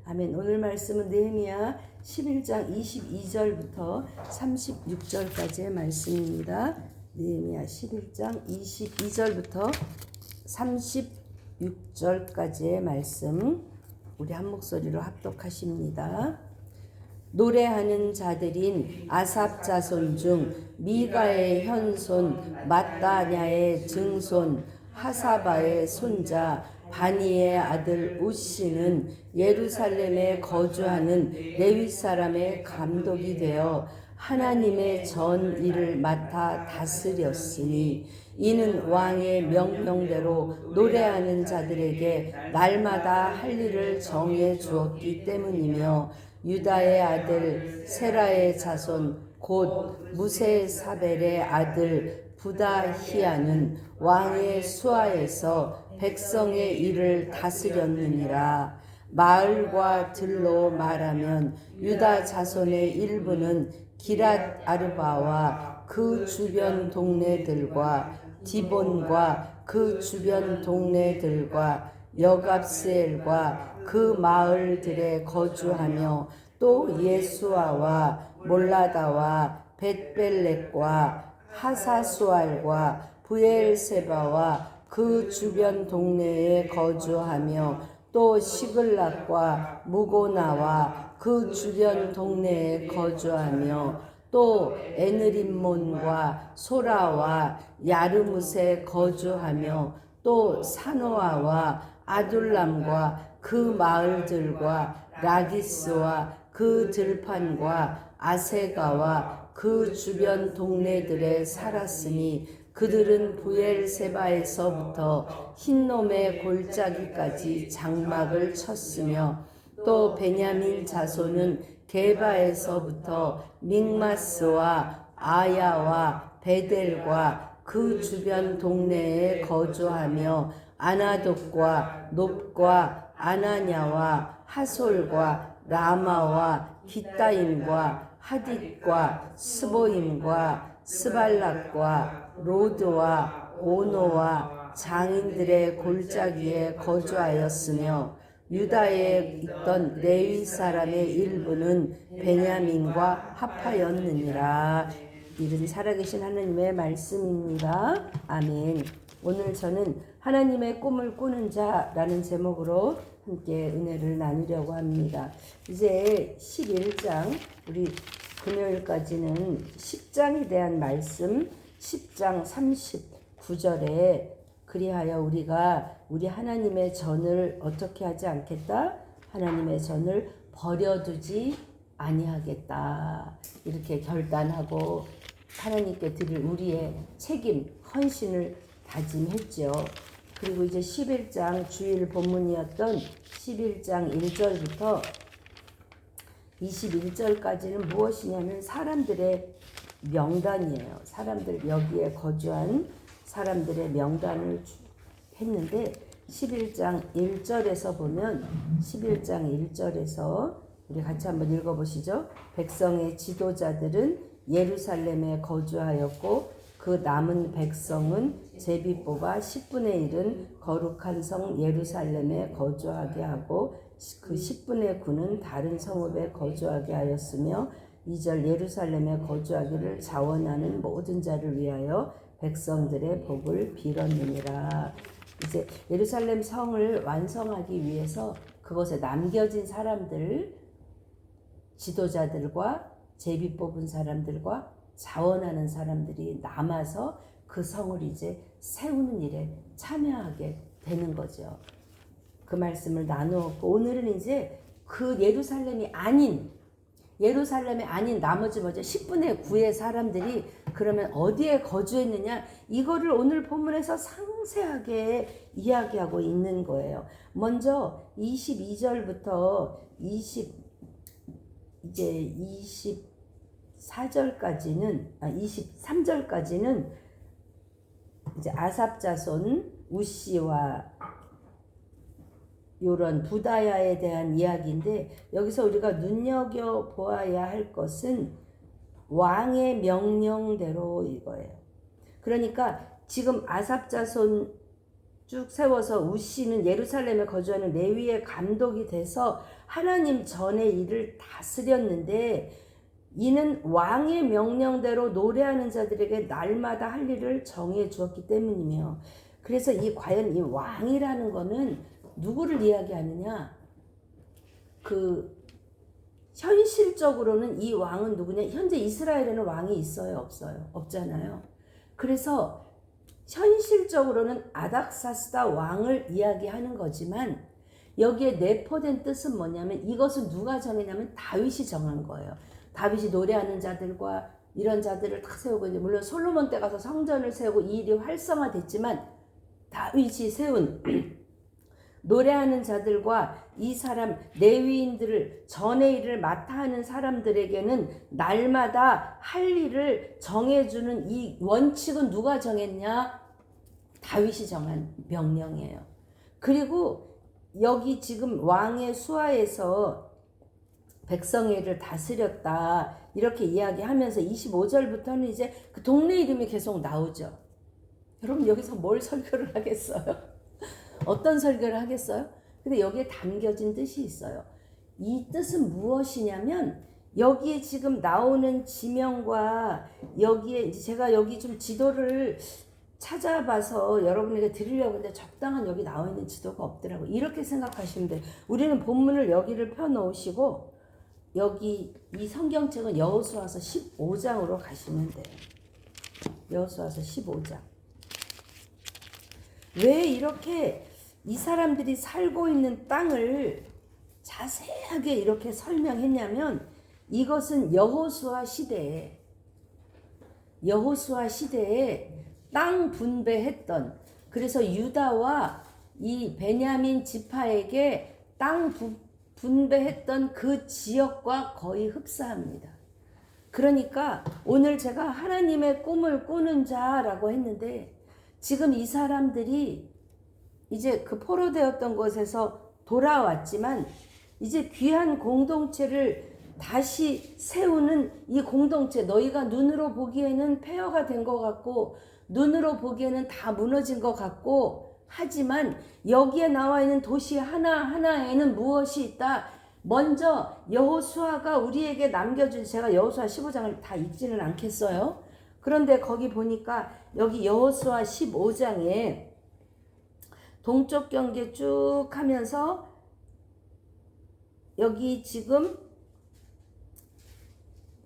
아멘. 오늘 말씀은 느헤미야 11장 22절부터 36절까지의 말씀입니다. 느헤미야 11장 22절부터 36절까지의 말씀, 우리 한 목소리로 합독하십니다. 노래하는 자들인 아삽 자손 중 미가의 현손 마따냐의 증손 하사바의 손자 바니의 아들 우시는 예루살렘에 거주하는 레위 사람의 감독이 되어 하나님의 전 일을 맡아 다스렸으니 이는 왕의 명령대로 노래하는 자들에게 날마다 할 일을 정해 주었기 때문이며, 유다의 아들 세라의 자손 곧 무세사벨의 아들 부다히야는 왕의 수하에서 백성의 일을 다스렸느니라. 마을과 들로 말하면 유다 자손의 일부는 기랏 아르바와 그 주변 동네들과 디본과 그 주변 동네들과 여갑스엘과 그 마을들에 거주하며, 또 예수아와 몰라다와 벳벨렉과 하사수알과 부엘세바와 그 주변 동네에 거주하며, 또 시글락과 무고나와 그 주변 동네에 거주하며, 또 에느림몬과 소라와 야르무세 거주하며, 또 사노아와 아둘람과 그 마을들과 라기스와 그 들판과 아세가와 그 주변 동네들에 살았으니, 그들은 부엘세바에서부터 흰놈의 골짜기까지 장막을 쳤으며, 또 베냐민 자손은 게바에서부터 믹마스와 아야와 베델과 그 주변 동네에 거주하며, 아나돗과 놉과 아나냐와 하솔과 라마와 기따임과 하딧과 스보임과 스발락과 로드와 오노와 장인들의 골짜기에 거주하였으며, 유다에 있던 레위 사람의 일부는 베냐민과 합하였느니라. 이는 살아계신 하나님의 말씀입니다. 아멘. 오늘 저는 하나님의 꿈을 꾸는 자라는 제목으로 함께 은혜를 나누려고 합니다. 이제 11장, 우리 금요일까지는 10장에 대한 말씀, 10장 39절에 그리하여 우리가 우리 하나님의 전을 어떻게 하지 않겠다? 하나님의 전을 버려두지 아니하겠다. 이렇게 결단하고 하나님께 드릴 우리의 책임, 헌신을 다짐했죠. 그리고 이제 11장 주일 본문이었던 11장 1절부터 21절까지는 무엇이냐면 사람들의 명단이에요. 사람들, 여기에 거주한 사람들의 명단을 했는데, 11장 1절에서 보면 11장 1절에서 우리 같이 한번 읽어보시죠. 백성의 지도자들은 예루살렘에 거주하였고 그 남은 백성은 제비 뽑아 10분의 1은 거룩한 성 예루살렘에 거주하게 하고 그 10분의 9는 다른 성읍에 거주하게 하였으며, 2절 예루살렘에 거주하기를 자원하는 모든 자를 위하여 백성들의 복을 빌었느니라. 이제 예루살렘 성을 완성하기 위해서 그곳에 남겨진 사람들, 지도자들과 제비 뽑은 사람들과 자원하는 사람들이 남아서 그 성을 이제 세우는 일에 참여하게 되는 거죠. 그 말씀을 나누었고, 오늘은 이제 그 예루살렘이 아닌 나머지 10분의 9의 사람들이 그러면 어디에 거주했느냐, 이거를 오늘 본문에서 상세하게 이야기하고 있는 거예요. 먼저 22절부터 23절까지는 이제 아삽 자손 우시와 요런 부다야에 대한 이야기인데, 여기서 우리가 눈여겨보아야 할 것은 왕의 명령대로 이거예요. 그러니까 지금 아삽 자손 쭉 세워서 우시는 예루살렘에 거주하는 레위의 감독이 돼서 하나님 전의 일을 다스렸는데, 이는 왕의 명령대로 노래하는 자들에게 날마다 할 일을 정해 주었기 때문이며, 그래서 과연 이 왕이라는 거는 누구를 이야기하느냐? 현실적으로는 이 왕은 누구냐? 현재 이스라엘에는 왕이 있어요, 없어요? 없잖아요. 그래서 현실적으로는 아닥사스다 왕을 이야기하는 거지만, 여기에 내포된 뜻은 뭐냐면, 이것은 누가 정했냐면 다윗이 정한 거예요. 다윗이 노래하는 자들과 이런 자들을 다 세우고, 이제 물론 솔로몬 때 가서 성전을 세우고 이 일이 활성화됐지만, 다윗이 세운 노래하는 자들과 이 사람 레위인들을 전의 일을 맡아 하는 사람들에게는 날마다 할 일을 정해주는 이 원칙은 누가 정했냐? 다윗이 정한 명령이에요. 그리고 여기 지금 왕의 수하에서 백성의 일을 다스렸다 이렇게 이야기하면서 25절부터는 이제 그 동네 이름이 계속 나오죠. 여러분 여기서 뭘 설교를 하겠어요? 어떤 설교를 하겠어요? 근데 여기에 담겨진 뜻이 있어요. 이 뜻은 무엇이냐면, 여기에 지금 나오는 지명과 여기에 제가 여기 좀 지도를 찾아봐서 여러분에게 드리려고 했는데 적당한 여기 나와 있는 지도가 없더라고요. 이렇게 생각하시면 돼요. 우리는 본문을 여기를 펴놓으시고 여기 이 성경책은 여호수아서 15장으로 가시면 돼요. 여호수아서 15장. 왜 이렇게 이 사람들이 살고 있는 땅을 자세하게 이렇게 설명했냐면, 이것은 여호수아 시대에 땅 분배했던, 그래서 유다와 이 베냐민 지파에게 땅 분배했던 그 지역과 거의 흡사합니다. 그러니까 오늘 제가 하나님의 꿈을 꾸는 자라고 했는데, 지금 이 사람들이 이제 그 포로되었던 곳에서 돌아왔지만 이제 귀한 공동체를 다시 세우는 이 공동체, 너희가 눈으로 보기에는 폐허가 된 것 같고 눈으로 보기에는 다 무너진 것 같고, 하지만 여기에 나와 있는 도시 하나하나에는 무엇이 있다? 먼저 여호수아가 우리에게 남겨준, 제가 여호수아 15장을 다 읽지는 않겠어요. 그런데 거기 보니까 여기 여호수아 15장에 동쪽 경계 쭉 하면서 여기 지금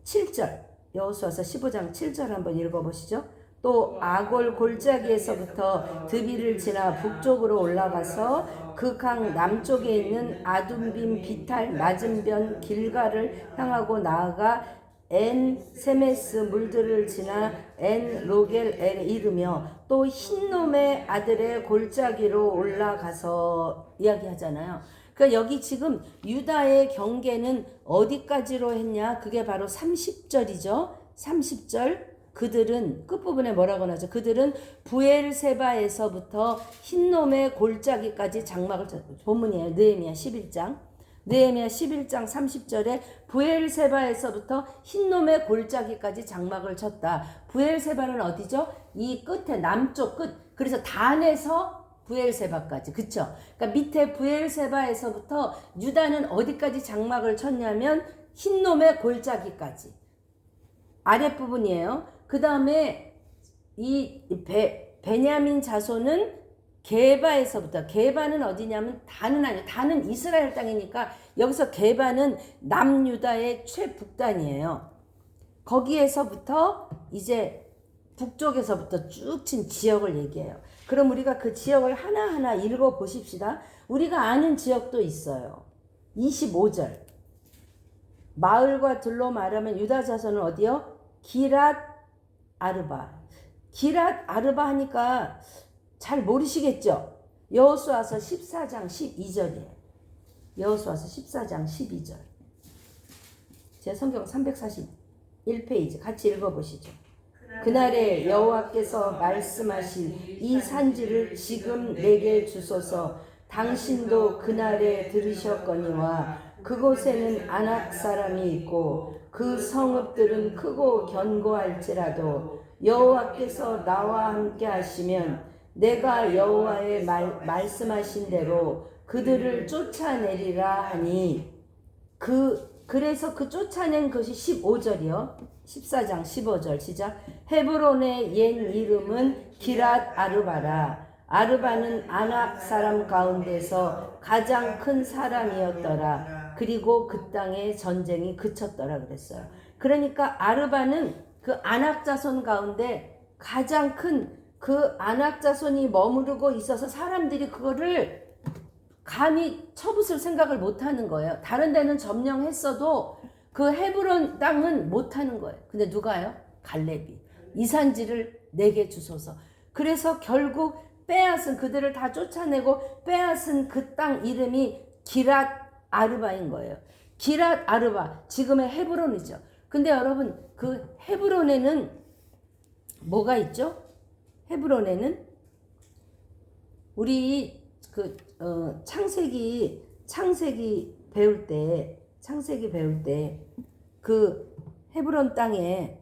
7절, 여호수아서 15장 7절 한번 읽어보시죠. 또 아골 골짜기에서부터 드비를 지나 북쪽으로 올라가서 그 강 남쪽에 있는 아둠빔 비탈 맞은편 길가를 향하고 나아가 엔 세메스 물들을 지나 엔 로겔에 이르며 또 흰놈의 아들의 골짜기로 올라가서 이야기하잖아요. 그러니까 여기 지금 유다의 경계는 어디까지로 했냐? 그게 바로 30절이죠. 30절. 그들은 끝부분에 뭐라고 나죠? 그들은 부엘세바에서부터 흰놈의 골짜기까지 장막을 쳤고, 본문이에요. 느헤미야 11장. 느헤미야 11장 30절에 부엘세바에서부터 흰놈의 골짜기까지 장막을 쳤다. 부엘세바는 어디죠? 이 끝에 남쪽 끝. 그래서 단에서 부엘세바까지. 그쵸? 그러니까 밑에 부엘세바에서부터 유다는 어디까지 장막을 쳤냐면 흰놈의 골짜기까지. 아랫부분이에요. 그 다음에 이 베냐민 자손은 게바에서부터, 게바는 어디냐면 단은 아니에요. 단은 이스라엘 땅이니까 여기서 게바는 남유다의 최북단이에요. 거기에서부터 이제 북쪽에서부터 쭉 친 지역을 얘기해요. 그럼 우리가 그 지역을 하나하나 읽어 보십시다. 우리가 아는 지역도 있어요. 25절. 마을과 들로 말하면 유다 자손은 어디요? 기랏 아르바. 기랏 아르바 하니까 잘 모르시겠죠? 여호수아서 14장 12절이에요. 여호수아서 14장 12절. 제 성경 341페이지 같이 읽어보시죠. 그날에 여호와께서 말씀하신 이 산지를 지금 내게 주소서. 당신도 그날에 들으셨거니와 그곳에는 아낙 사람이 있고 그 성읍들은 크고 견고할지라도 여호와께서 나와 함께 하시면 내가 여호와의 말씀하신 대로 그들을 쫓아내리라 하니 그래서 그 쫓아낸 것이 15절이요. 14장 15절 시작. 헤브론의 옛 이름은 기랏 아르바라. 아르바는 아낙 사람 가운데서 가장 큰 사람이었더라. 그리고 그 땅에 전쟁이 그쳤더라 그랬어요. 그러니까 아르바는 그 아낙 자손 가운데 가장 큰 그 아낙 자손이 머무르고 있어서 사람들이 그거를 감히 쳐부술 생각을 못하는 거예요. 다른 데는 점령했어도 그 헤브론 땅은 못하는 거예요. 근데 누가요? 갈렙이 이 산지를 내게 주소서. 그래서 결국 빼앗은, 그들을 다 쫓아내고 빼앗은 그 땅 이름이 기랏 아르바인 거예요. 기랏 아르바, 지금의 헤브론이죠. 근데 여러분, 그 헤브론에는 뭐가 있죠? 헤브론에는 우리 그 창세기 배울 때 그 헤브론 땅에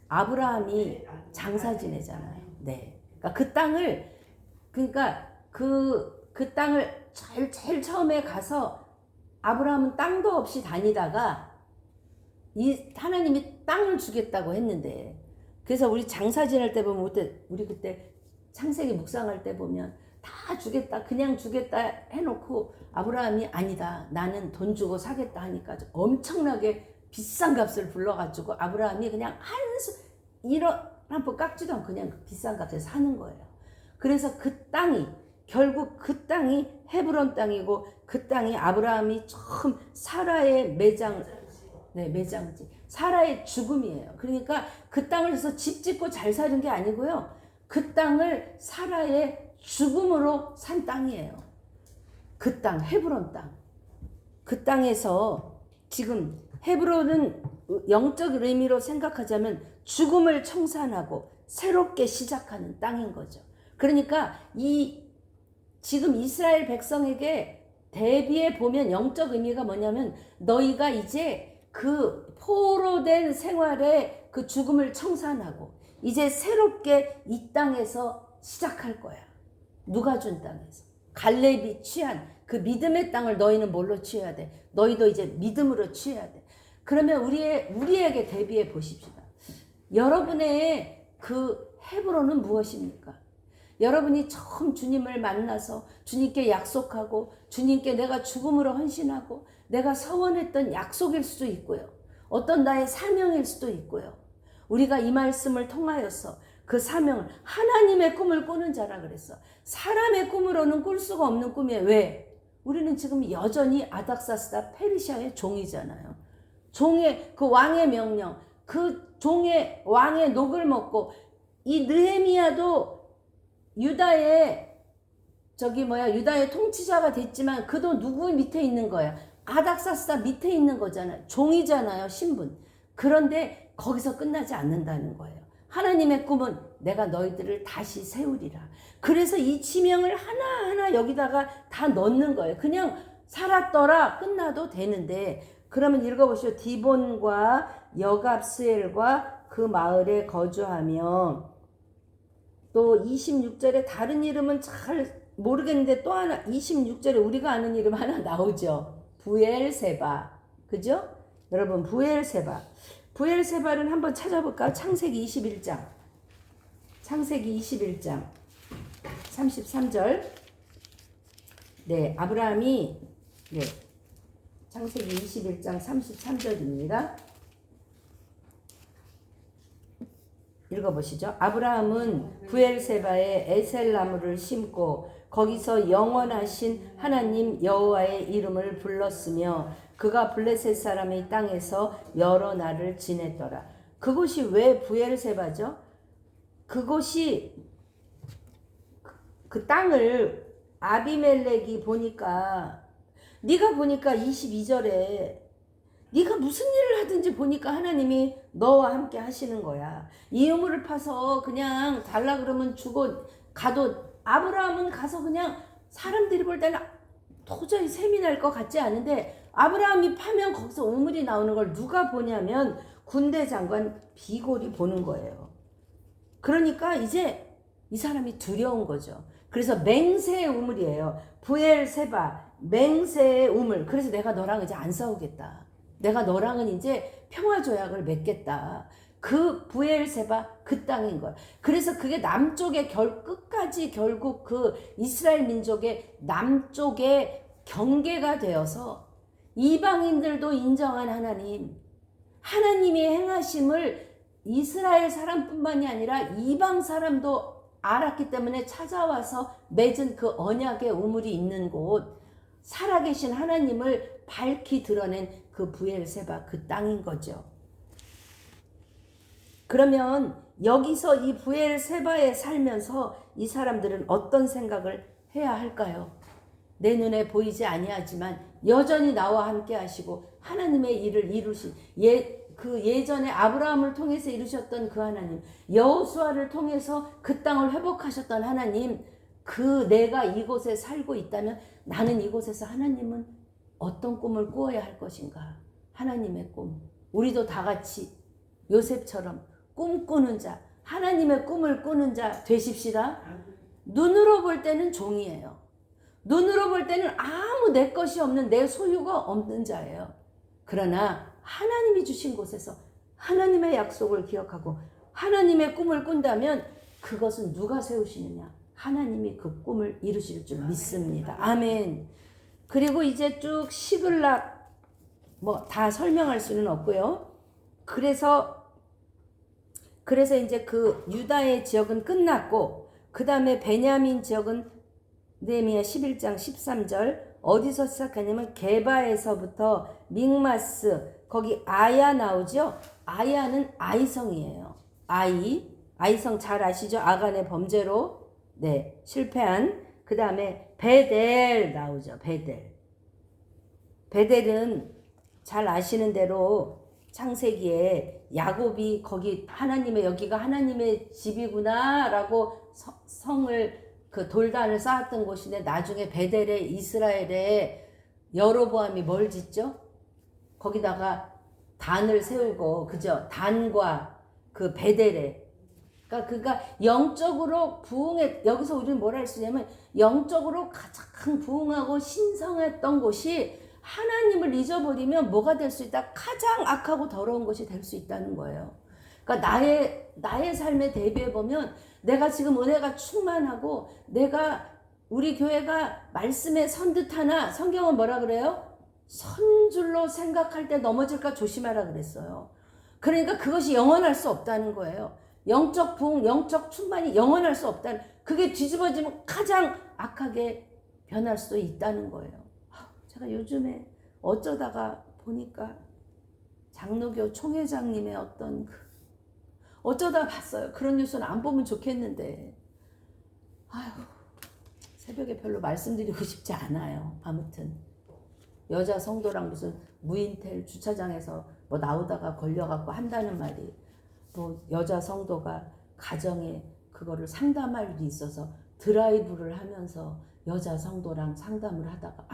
아브라함이 장사 지내잖아요. 네. 그러니까 그 땅을 제일 처음에 가서 아브라함은 땅도 없이 다니다가 하나님이 땅을 주겠다고 했는데, 그래서 우리 장사 지낼 때 보면 우리 그때 창세기 묵상할 때 보면 다 주겠다, 그냥 주겠다 해놓고 아브라함이 아니다, 나는 돈 주고 사겠다 하니까 엄청나게 비싼 값을 불러가지고 아브라함이 그냥 한 푼 깎지도 않고 그냥 비싼 값에 사는 거예요. 그래서 결국 그 땅이 헤브론 땅이고, 그 땅이 아브라함이 처음 사라의 매장지, 사라의 죽음이에요. 그러니까 그 땅을 해서 집 짓고 잘 사는 게 아니고요, 그 땅을 사라의 죽음으로 산 땅이에요. 그 땅, 헤브론 땅. 그 땅에서 지금 헤브론은 영적 의미로 생각하자면 죽음을 청산하고 새롭게 시작하는 땅인 거죠. 그러니까 지금 이스라엘 백성에게 대비해 보면 영적 의미가 뭐냐면, 너희가 이제 그 포로된 생활의 그 죽음을 청산하고 이제 새롭게 이 땅에서 시작할 거야. 누가 준 땅에서. 갈렙이 취한 그 믿음의 땅을 너희는 뭘로 취해야 돼? 너희도 이제 믿음으로 취해야 돼. 그러면 우리에게 대비해 보십시다. 여러분의 그 헤브론은 무엇입니까? 여러분이 처음 주님을 만나서 주님께 약속하고 주님께 내가 죽음으로 헌신하고 내가 서원했던 약속일 수도 있고요. 어떤 나의 사명일 수도 있고요. 우리가 이 말씀을 통하여서 그 사명을, 하나님의 꿈을 꾸는 자라 그랬어. 사람의 꿈으로는 꿀 수가 없는 꿈이에요. 왜? 우리는 지금 여전히 아닥사스다 페르시아의 종이잖아요. 종의 그 왕의 명령, 그 종의 왕의 녹을 먹고, 이 느헤미야도 유다의 통치자가 됐지만 그도 누구 밑에 있는 거야? 아닥사스다 밑에 있는 거잖아요. 종이잖아요, 신분. 그런데 거기서 끝나지 않는다는 거예요. 하나님의 꿈은 내가 너희들을 다시 세우리라. 그래서 이 지명을 하나하나 여기다가 다 넣는 거예요. 그냥 살았더라 끝나도 되는데, 그러면 읽어보시오. 디본과 여갑스엘과 그 마을에 거주하며, 또 26절에 다른 이름은 잘 모르겠는데 또 하나 26절에 우리가 아는 이름 하나 나오죠. 부엘세바. 그죠? 여러분, 부엘세바를 한번 찾아볼까요? 창세기 21장 33절. 네, 아브라함이, 네, 창세기 21장 33절입니다. 읽어보시죠. 아브라함은 부엘세바에 에셀나무를 심고 거기서 영원하신 하나님 여호와의 이름을 불렀으며 그가 블레셋 사람의 땅에서 여러 날을 지냈더라. 그곳이 왜 부엘세바죠? 그곳이 그 땅을 아비멜렉이 보니까, 네가 보니까 22절에 네가 무슨 일을 하든지 보니까 하나님이 너와 함께 하시는 거야. 이 우물을 파서 그냥 달라 그러면 주고 가도, 아브라함은 가서 그냥 사람들이 볼 때는 도저히 셈이 날 것 같지 않은데, 아브라함이 파면 거기서 우물이 나오는 걸 누가 보냐면 군대 장관 비골이 보는 거예요. 그러니까 이제 이 사람이 두려운 거죠. 그래서 맹세의 우물이에요. 부엘세바, 맹세의 우물. 그래서 내가 너랑 이제 안 싸우겠다. 내가 너랑은 이제 평화조약을 맺겠다. 그 부엘세바 그 땅인 거야. 그래서 그게 남쪽의 끝까지 결국 그 이스라엘 민족의 남쪽의 경계가 되어서 이방인들도 인정한 하나님, 하나님이 행하심을 이스라엘 사람뿐만이 아니라 이방 사람도 알았기 때문에 찾아와서 맺은 그 언약의 우물이 있는 곳, 살아계신 하나님을 밝히 드러낸 그 부엘세바 그 땅인 거죠. 그러면 여기서 이 부엘세바에 살면서 이 사람들은 어떤 생각을 해야 할까요? 내 눈에 보이지 아니하지만 여전히 나와 함께 하시고 하나님의 일을 이루신 그 예전에 아브라함을 통해서 이루셨던 그 하나님, 여호수아를 통해서 그 땅을 회복하셨던 하나님, 그 내가 이곳에 살고 있다면 나는 이곳에서 하나님은 어떤 꿈을 꾸어야 할 것인가? 하나님의 꿈. 우리도 다 같이 요셉처럼 꿈꾸는 자, 하나님의 꿈을 꾸는 자 되십시다. 눈으로 볼 때는 종이에요. 눈으로 볼 때는 아무 내 것이 없는, 내 소유가 없는 자예요. 그러나 하나님이 주신 곳에서 하나님의 약속을 기억하고 하나님의 꿈을 꾼다면 그것은 누가 세우시느냐? 하나님이 그 꿈을 이루실 줄 믿습니다. 아멘. 그리고 이제 쭉 시글락 다 설명할 수는 없고요. 그래서 이제 그 유다의 지역은 끝났고, 그 다음에 베냐민 지역은 느헤미야 11장 13절 어디서 시작하냐면 게바에서부터 믹마스, 거기 아야 나오죠. 아야는 아이성이에요. 아이성 잘 아시죠? 아간의 범죄로 실패한. 그 다음에 베델 나오죠. 베델은 잘 아시는 대로 창세기에 야곱이 거기 하나님의, 여기가 하나님의 집이구나 라고 성을 그 돌단을 쌓았던 곳인데, 나중에 베델에 이스라엘에 여로보암이 뭘 짓죠? 거기다가 단을 세우고, 그죠? 단과 그 베델에, 그러니까 영적으로 여기서 우리는 뭐라 할 수 있냐면 영적으로 가장 부흥하고 신성했던 곳이 하나님을 잊어버리면 뭐가 될 수 있다? 가장 악하고 더러운 것이 될 수 있다는 거예요. 그러니까 나의 삶에 대비해 보면 내가 지금 은혜가 충만하고 우리 교회가 말씀에 선 듯하나 성경은 뭐라 그래요? 선줄로 생각할 때 넘어질까 조심하라 그랬어요. 그러니까 그것이 영원할 수 없다는 거예요. 영적 부흥, 영적 충만이 영원할 수 없다는, 그게 뒤집어지면 가장 악하게 변할 수도 있다는 거예요. 제가 요즘에 어쩌다가 보니까 장로교 총회장님의 어쩌다 봤어요. 그런 뉴스는 안 보면 좋겠는데, 새벽에 별로 말씀드리고 싶지 않아요. 아무튼 여자 성도랑 무슨 무인텔 주차장에서 나오다가 걸려갖고 한다는 말이, 여자 성도가 가정에 그거를 상담할 일이 있어서 드라이브를 하면서 여자 성도랑 상담을 하다가,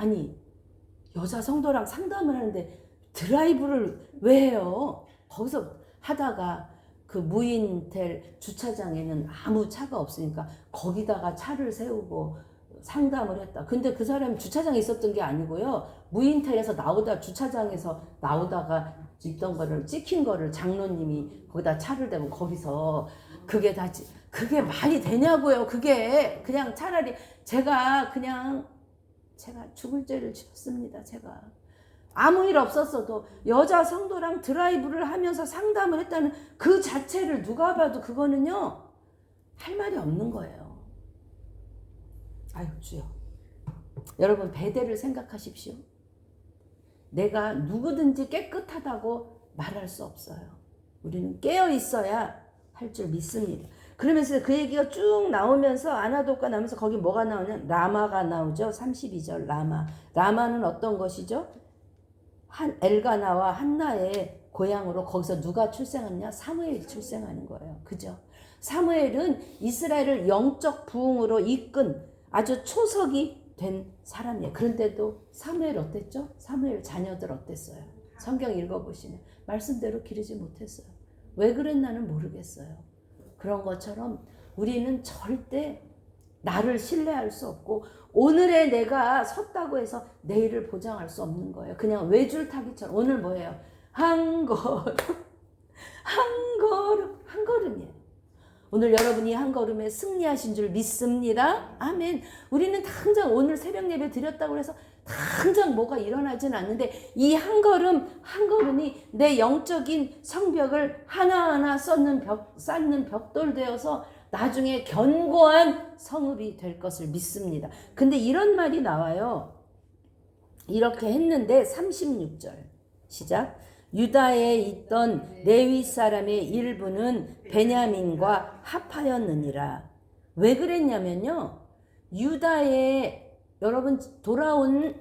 여자 성도랑 상담을 하는데 드라이브를 왜 해요? 거기서 하다가 그 무인텔 주차장에는 아무 차가 없으니까 거기다가 차를 세우고 상담을 했다. 근데 그 사람이 주차장에 있었던 게 아니고요. 무인텔에서 주차장에서 나오다가 찍힌 거를 장로님이 거기다 차를 대고 거기서, 그게 말이 되냐고요. 그게 그냥 차라리 제가 죽을 죄를 지었습니다. 제가 아무 일 없었어도 여자 성도랑 드라이브를 하면서 상담을 했다는 그 자체를 누가 봐도 그거는요 할 말이 없는 거예요. 주여, 여러분 베델을 생각하십시오. 내가 누구든지 깨끗하다고 말할 수 없어요. 우리는 깨어 있어야 할 줄 믿습니다. 그러면서 그 얘기가 쭉 나오면서 아나돗과 나오면서 거기 뭐가 나오냐? 라마가 나오죠. 32절 라마는 어떤 것이죠? 엘가나와 한나의 고향으로, 거기서 누가 출생하느냐? 사무엘이 출생하는 거예요. 그죠? 사무엘은 이스라엘을 영적 부흥으로 이끈 아주 초석이 된 사람이에요. 그런데도 사무엘 어땠죠? 사무엘 자녀들 어땠어요? 성경 읽어보시면 말씀대로 기르지 못했어요. 왜 그랬나는 모르겠어요. 그런 것처럼 우리는 절대 나를 신뢰할 수 없고 오늘의 내가 섰다고 해서 내일을 보장할 수 없는 거예요. 그냥 외줄타기처럼. 오늘 뭐예요? 한 걸음 한 걸음이에요. 오늘 여러분이 한 걸음에 승리하신 줄 믿습니다. 아멘. 우리는 당장 오늘 새벽 예배 드렸다고 해서 당장 뭐가 일어나진 않는데 이 한 걸음 한 걸음이 내 영적인 성벽을 하나하나 쌓는 벽돌 되어서 나중에 견고한 성읍이 될 것을 믿습니다. 근데 이런 말이 나와요. 이렇게 했는데 36절 시작. 유다에 있던 레위 사람의 일부는 베냐민과 합하였느니라. 왜 그랬냐면요. 유다에 여러분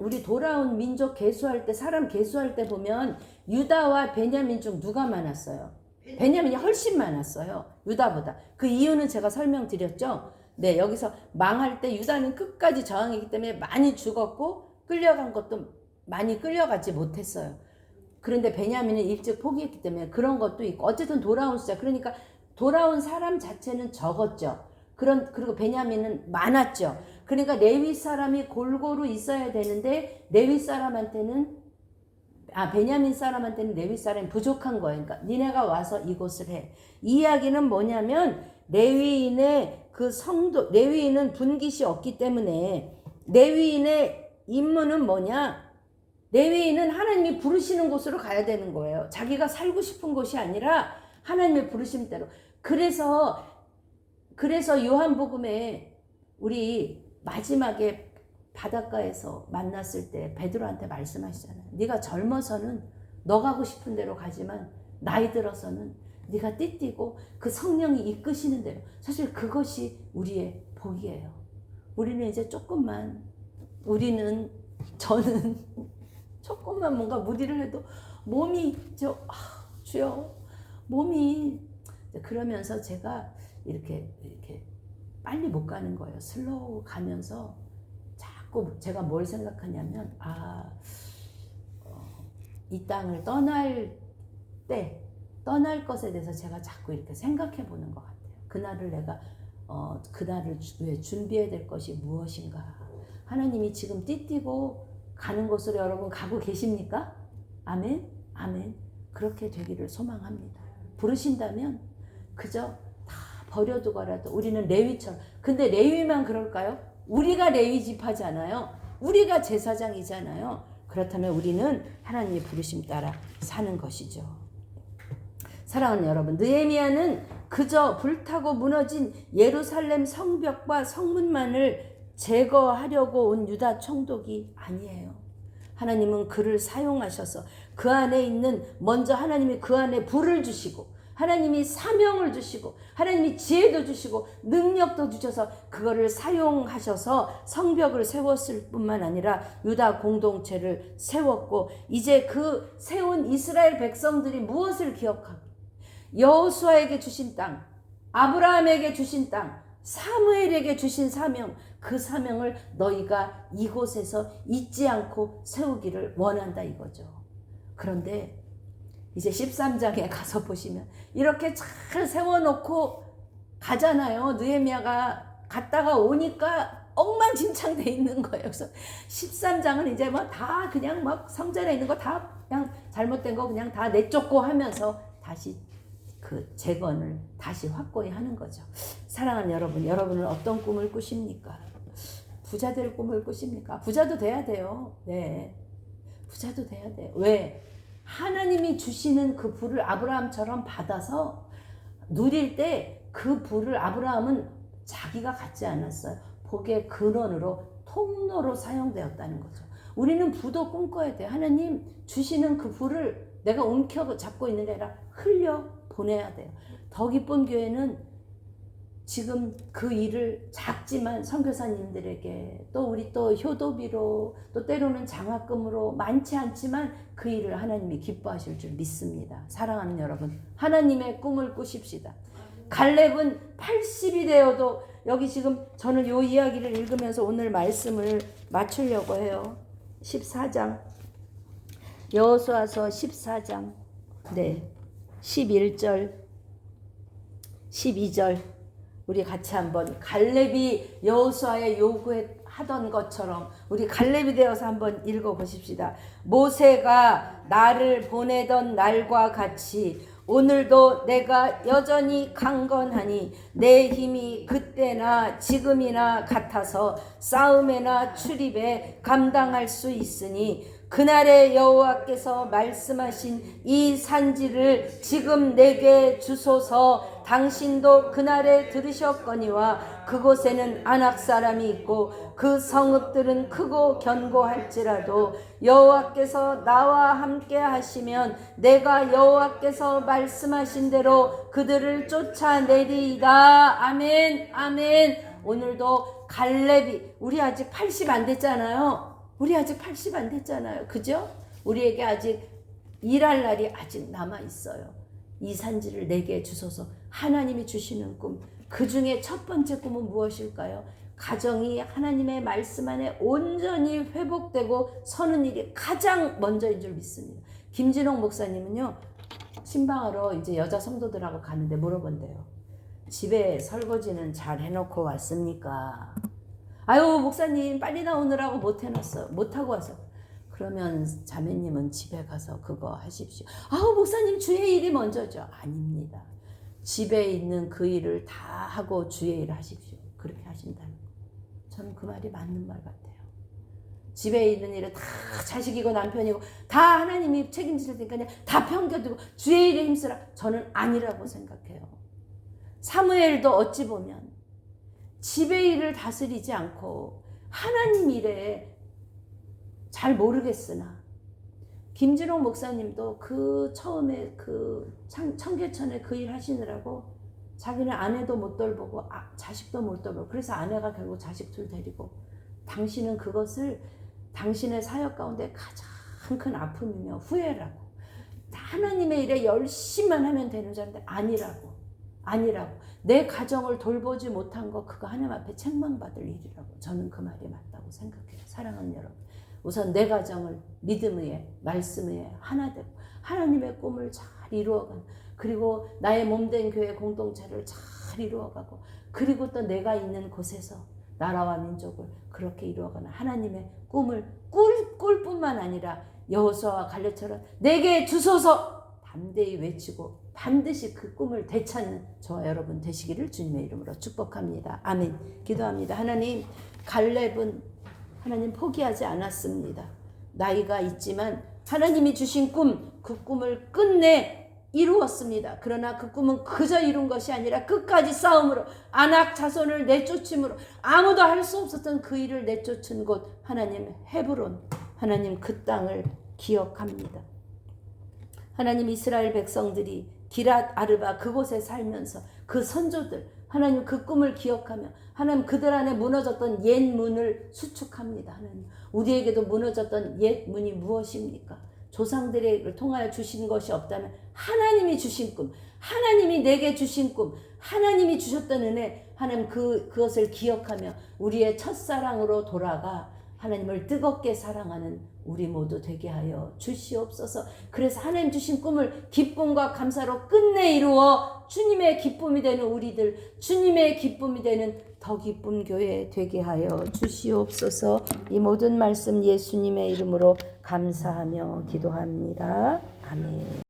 우리 돌아온 민족 계수할 때 사람 계수할 때 보면 유다와 베냐민 중 누가 많았어요? 베냐민이 훨씬 많았어요. 유다보다. 그 이유는 제가 설명드렸죠. 네, 여기서 망할 때 유다는 끝까지 저항했기 때문에 많이 죽었고 끌려간 것도 많이 끌려가지 못했어요. 그런데 베냐민은 일찍 포기했기 때문에 그런 것도 있고 어쨌든 돌아온 숫자 그러니까 돌아온 사람 자체는 적었죠. 그리고 베냐민은 많았죠. 그러니까 레위 사람이 골고루 있어야 되는데 베냐민 사람한테는 레위 사람이 부족한 거예요. 그러니까 니네가 와서 이곳을 해. 이 이야기는 뭐냐면 레위인의 그 성도 레위인은 분깃이 없기 때문에 레위인의 임무는 뭐냐? 레위인은 하나님이 부르시는 곳으로 가야 되는 거예요. 자기가 살고 싶은 곳이 아니라 하나님의 부르심 대로. 그래서 요한복음에 우리 마지막에 바닷가에서 만났을 때 베드로한테 말씀하시잖아요. 네가 젊어서는 너 가고 싶은 대로 가지만 나이 들어서는 네가 띠띠고 그 성령이 이끄시는 대로. 사실 그것이 우리의 복이에요. 우리는 이제 저는 조금만 뭔가 무리를 해도 몸이 주여 몸이 그러면서 제가 이렇게 빨리 못 가는 거예요. 슬로우 가면서 자꾸 제가 뭘 생각하냐면 이 땅을 떠날 것에 대해서 제가 자꾸 이렇게 생각해 보는 것 같아요. 그날을 내가 그날을 위해 준비해야 될 것이 무엇인가. 하나님이 지금 띠띠고 가는 곳으로 여러분 가고 계십니까? 아멘? 아멘. 그렇게 되기를 소망합니다. 부르신다면 그저 다 버려두고라도 우리는 레위처럼. 근데 레위만 그럴까요? 우리가 레위 지파잖아요. 우리가 제사장이잖아요. 그렇다면 우리는 하나님의 부르심 따라 사는 것이죠. 사랑하는 여러분, 느헤미야는 그저 불타고 무너진 예루살렘 성벽과 성문만을 제거하려고 온 유다 총독이 아니에요. 하나님은 그를 사용하셔서 그 안에 있는 먼저 하나님이 그 안에 불을 주시고 하나님이 사명을 주시고 하나님이 지혜도 주시고 능력도 주셔서 그거를 사용하셔서 성벽을 세웠을 뿐만 아니라 유다 공동체를 세웠고 이제 그 세운 이스라엘 백성들이 무엇을 기억하고 여호수아에게 주신 땅, 아브라함에게 주신 땅, 사무엘에게 주신 사명, 그 사명을 너희가 이곳에서 잊지 않고 세우기를 원한다 이거죠. 그런데 이제 13장에 가서 보시면 이렇게 잘 세워놓고 가잖아요. 느헤미야가 갔다가 오니까 엉망진창 돼 있는 거예요. 그래서 13장은 이제 다 그냥 성전에 있는 거 다 그냥 잘못된 거 그냥 다 내쫓고 하면서 다시 그 재건을 다시 확고히 하는 거죠. 사랑하는 여러분, 여러분은 어떤 꿈을 꾸십니까? 부자 될 꿈을 꾸십니까? 부자도 돼야 돼요. 네, 부자도 돼야 돼요. 왜? 하나님이 주시는 그 부를 아브라함처럼 받아서 누릴 때 그 부를 아브라함은 자기가 갖지 않았어요. 복의 근원으로 통로로 사용되었다는 거죠. 우리는 부도 꿈꿔야 돼요. 하나님 주시는 그 부를 내가 움켜 잡고 있는 게 아니라 흘려 보내야 돼요. 더 기쁜 교회는 지금 그 일을 작지만 선교사님들에게 또 우리 또 효도비로 또 때로는 장학금으로 많지 않지만 그 일을 하나님이 기뻐하실 줄 믿습니다. 사랑하는 여러분, 하나님의 꿈을 꾸십시다. 갈렙은 80이 되어도 여기 지금 저는 이 이야기를 읽으면서 오늘 말씀을 맞추려고 해요. 14장 여호수아서 14장 11절 12절 우리 같이 한번 갈렙이 여호수아에 요구하던 것처럼 우리 갈렙이 되어서 한번 읽어보십시다. 모세가 나를 보내던 날과 같이 오늘도 내가 여전히 강건하니 내 힘이 그때나 지금이나 같아서 싸움에나 출입에 감당할 수 있으니 그날에 여호와께서 말씀하신 이 산지를 지금 내게 주소서. 당신도 그날에 들으셨거니와 그곳에는 아낙 사람이 있고 그 성읍들은 크고 견고할지라도 여호와께서 나와 함께 하시면 내가 여호와께서 말씀하신 대로 그들을 쫓아내리이다. 아멘, 아멘. 오늘도 갈렙이, 우리 아직 80 안 됐잖아요. 우리 아직 80 안 됐잖아요. 그죠? 우리에게 아직 일할 날이 아직 남아 있어요. 이 산지를 내게 주소서. 하나님이 주시는 꿈, 그 중에 첫 번째 꿈은 무엇일까요? 가정이 하나님의 말씀 안에 온전히 회복되고 서는 일이 가장 먼저인 줄 믿습니다. 김진홍 목사님은요, 신방하러 이제 여자 성도들하고 가는데 물어본대요. 집에 설거지는 잘 해놓고 왔습니까? 아유, 목사님 빨리 나오느라고 못 해놨어. 못하고 와서. 그러면 자매님은 집에 가서 그거 하십시오. 아우, 목사님 주의 일이 먼저죠. 아닙니다. 집에 있는 그 일을 다 하고 주의 일을 하십시오. 그렇게 하신다는 거. 저는 그 말이 맞는 말 같아요. 집에 있는 일을 다 자식이고 남편이고 다 하나님이 책임질 테니까 다 평겨두고 주의 일에 힘쓰라. 저는 아니라고 생각해요. 사무엘도 어찌 보면 집의 일을 다스리지 않고 하나님 일에 잘 모르겠으나, 김진홍 목사님도 그 처음에 그 청계천에 그 일 하시느라고 자기는 아내도 못 돌보고 자식도 못 돌보고, 그래서 아내가 결국 자식들 데리고, 당신은 그것을 당신의 사역 가운데 가장 큰 아픔이며 후회라고, 하나님의 일에 열심히만 하면 되는 자인데 아니라고. 내 가정을 돌보지 못한 거, 그거 하나님 앞에 책망받을 일이라고. 저는 그 말이 맞다고 생각해요. 사랑하는 여러분, 우선 내 가정을 믿음 위에 말씀 위에 하나 되고 하나님의 꿈을 잘 이루어가는, 그리고 나의 몸된 교회 공동체를 잘 이루어가고, 그리고 또 내가 있는 곳에서 나라와 민족을 그렇게 이루어가는 하나님의 꿈을 꿀뿐만 아니라 여호수아와 갈렙처럼 내게 주소서 담대히 외치고 반드시 그 꿈을 되찾는 저와 여러분 되시기를 주님의 이름으로 축복합니다. 아멘. 기도합니다. 하나님, 갈렙은 하나님 포기하지 않았습니다. 나이가 있지만 하나님이 주신 꿈, 그 꿈을 끝내 이루었습니다. 그러나 그 꿈은 그저 이룬 것이 아니라 끝까지 싸움으로, 아낙 자손을 내쫓음으로, 아무도 할 수 없었던 그 일을 내쫓은 곳 하나님 헤브론, 하나님 그 땅을 기억합니다. 하나님, 이스라엘 백성들이 기랏 아르바 그곳에 살면서 그 선조들, 하나님 그 꿈을 기억하며 하나님 그들 안에 무너졌던 옛 문을 수축합니다. 하나님, 우리에게도 무너졌던 옛 문이 무엇입니까? 조상들을 통하여 주신 것이 없다면 하나님이 주신 꿈, 하나님이 내게 주신 꿈, 하나님이 주셨던 은혜, 하나님 그것을 기억하며 우리의 첫사랑으로 돌아가 하나님을 뜨겁게 사랑하는 우리 모두 되게 하여 주시옵소서. 그래서 하나님 주신 꿈을 기쁨과 감사로 끝내 이루어 주님의 기쁨이 되는 우리들, 주님의 기쁨이 되는 더 기쁜 교회 되게 하여 주시옵소서. 이 모든 말씀 예수님의 이름으로 감사하며 기도합니다. 아멘.